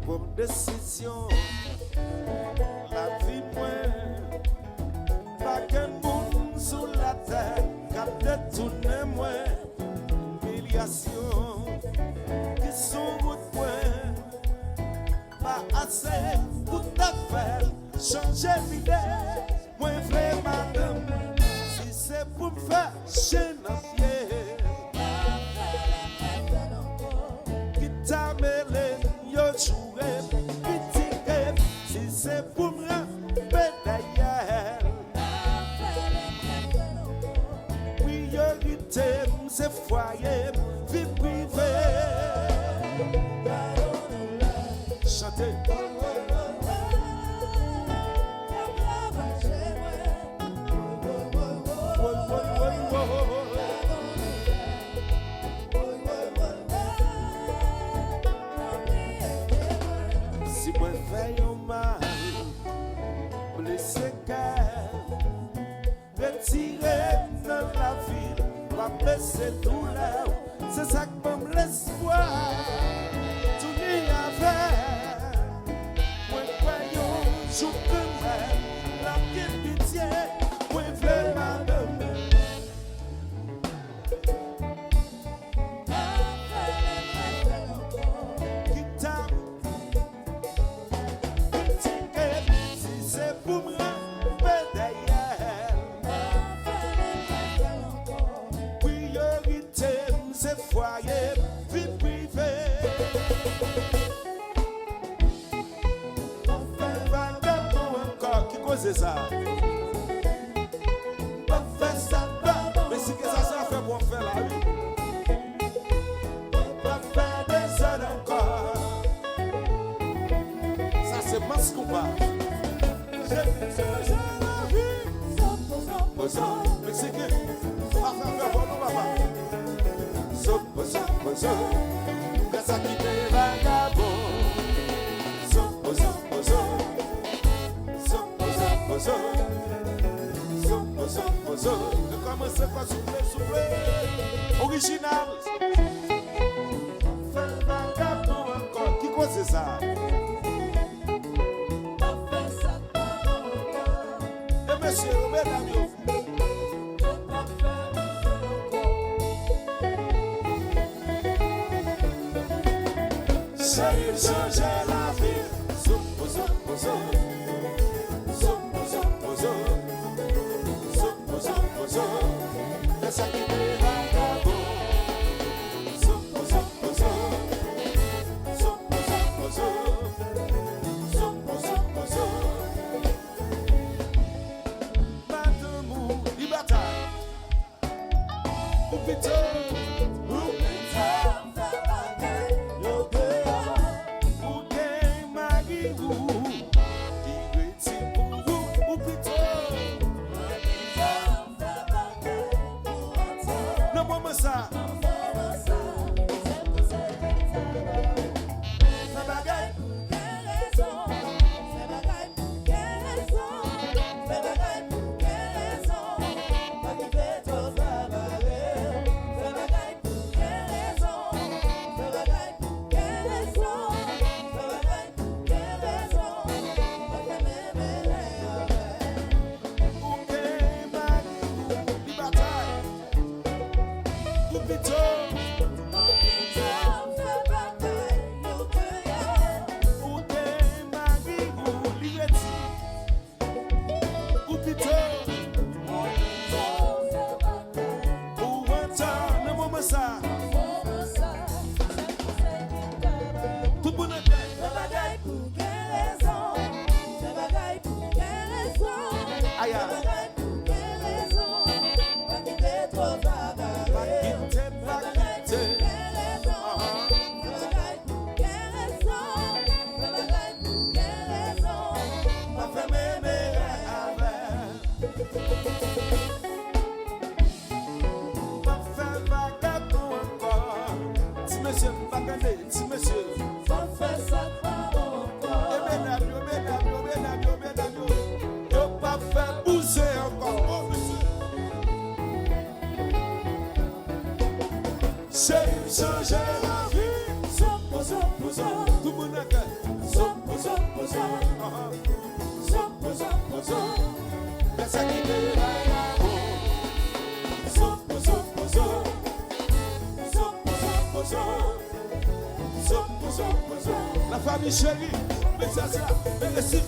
Pour décision, la vie moins, pas qu'un monde sous la terre, cap détourner moins, humiliation, qui sont route moins, pas assez pour ta faire, changer l'idée, moins vrai madame, si c'est pour me faire chaîne à pied, qui t'a mêlé, yo joué, petit rêve, si c'est pour me rappeler d'ailleurs. Priorité, c'est foyer, vie privée. Chantez. Si moi fais un mal, blessé cœur, retiré dans la ville, va blesser douleur, c'est ça que me l'espoir. Tout n'y avait, moi croyons, jour que même, la petite pitié, moi veux madame. Foyer, vie privée. On fait vagabond encore, qui cause ça? On fait ça pas, mais si que ça fait pour faire la vie. On fait des heures encore. Ça c'est masque ou pas? J'ai changé la vie. Mexicain, pas faire pour nous papa. Qu'est-ce qui te vagabond? Commencez par souffler. Original. Fait vagabond encore. Qui cause ça? Et monsieur, mesdames, j'ai changé la vie. C'est ça qui me vagabond. Madame, il bataille. Ou plutôt. Ça. J'ai changé la vie. Tout le monde a La famille chérie, mais ça, merci.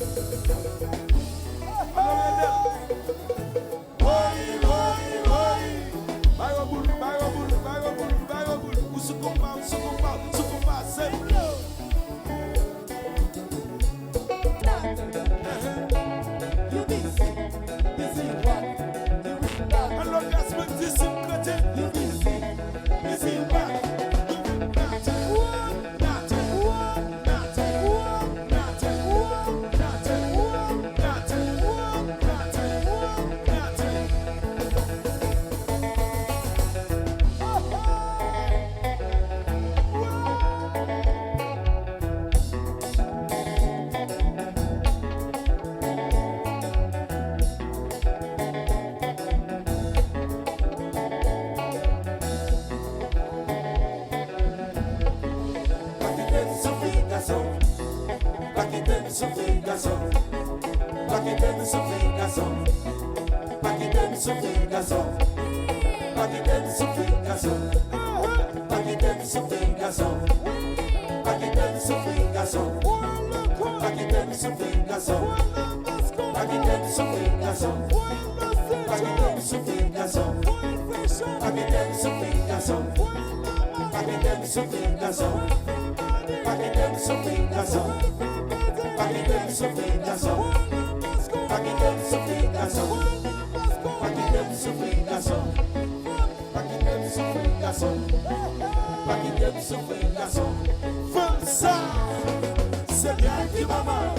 C'est bien qui maman,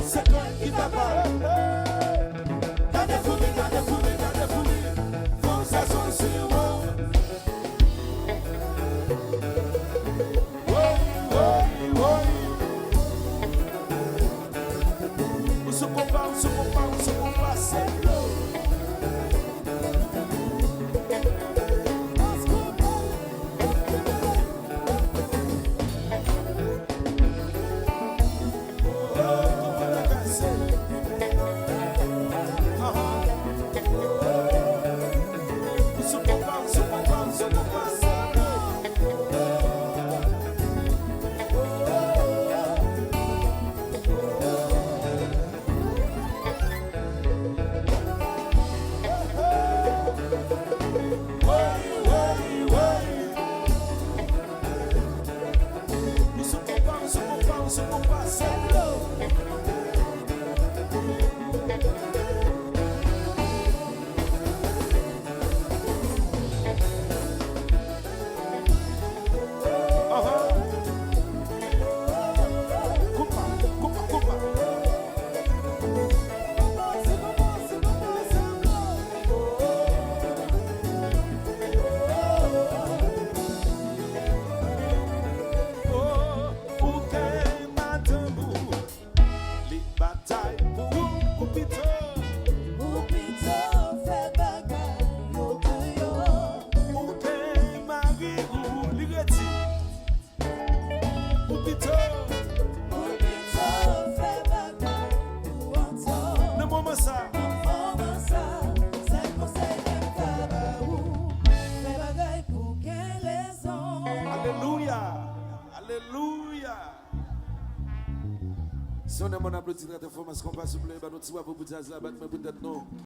c'est toi qui papa. Gardez pour lui, faut ça son sur moi. On se compare, c'est l'eau. Si on a mon applaudissement de forme, est-ce qu'on va souffler, nous tirons pour vous dire ça, battre mes bouteilles, non.